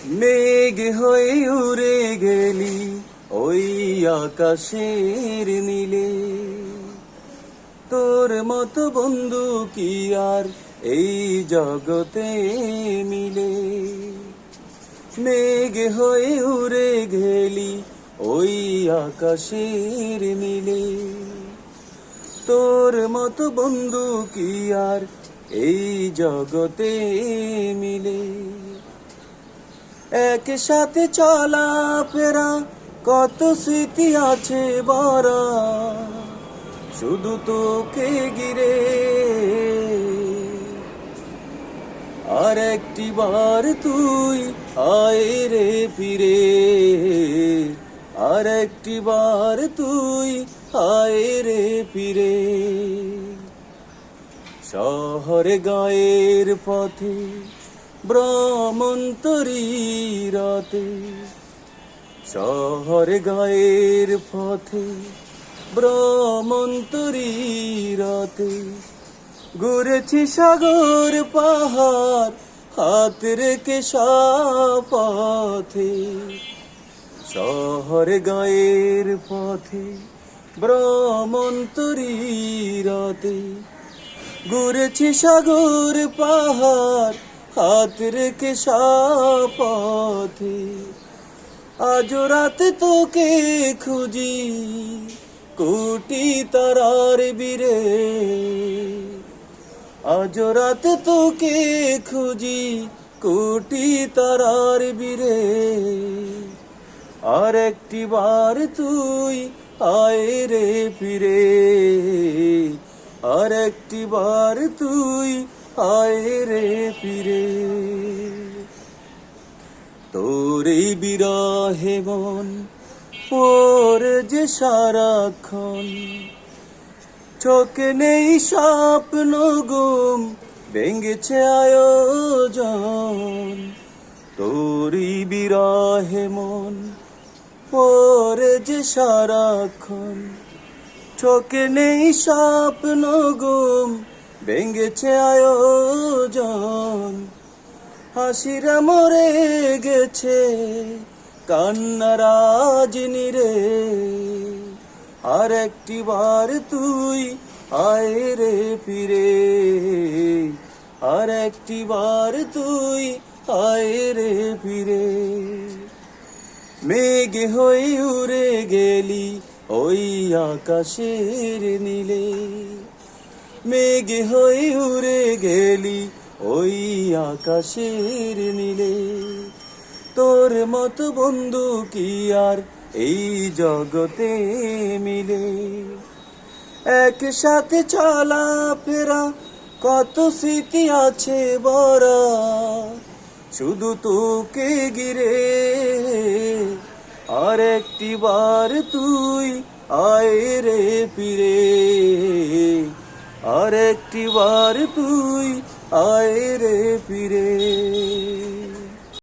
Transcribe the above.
মেঘ হয়ে উড়ে গেলি ওই আকাশের নীলে, তোর মতো বন্ধু কি আর এই জগতে মিলে। মেঘ হয়ে উড়ে গেলি ওই আকাশের নীলে, তোর মতো বন্ধু কি আর এই জগতে মিলে। একসাথে চলা ফেরা কত স্মৃতি আছে বড়, শুধু তোকে ঘিরে। আর একটি বার তুই আয় রে ফিরে, আর একটি বার তুই আয় রে ফিরে। শহরে গায়ের পথে ভ্রমন্তরী রাতে, শহরে গায়ের পথে ভ্রমন্তরী রাতে। ঘুরেছি সাগর পাহাড় হাত রেখে পথে, শহরে গায়ের পথে ভ্রমন্তরী রাতে। ঘুরেছি সাগর পাহাড় হাত রেখে পথে। আজ রাতে তোকে খুঁজি কোটি তারার বীরে, আজ রাতে তোকে খুঁজি কোটি তারার বীরে। আর একটি বার তুই আয় রে ফিরে, আর একটি বার তুই আয় রে ফিরে। তোর এই বিরহে মন পড়ে যে সারাক্ষণ, চোখে নেই স্বপ্ন ঘুম ভেঙেছে আয়োজন। তোরই বিরহে মন পড়ে যে সারাক্ষণ, চোখে নেই স্বপ্ন ঘুম ভেঙেছে আয়োজন। হাসিরা মরে গেছে কান্নার আজ নীরে। আর একটি বার তুই আয় রে ফিরে, আর একটি বার তুই আয় রে ফিরে। মেঘ হয়ে উড়ে গেলি ওই আকাশের নীলে, মেঘ হয়ে উড়ে গেলি ওই আকাশের নীলে। তোর মতো বন্ধু কি আর এই জগতে মিলে। একসাথে চলা ফেরা কত স্মৃতি আছে বড়, শুধু তোকে ঘিরে। আর একটি বার তুই আয় রে ফিরে, আর একটি বার তুই আয় রে ফিরে।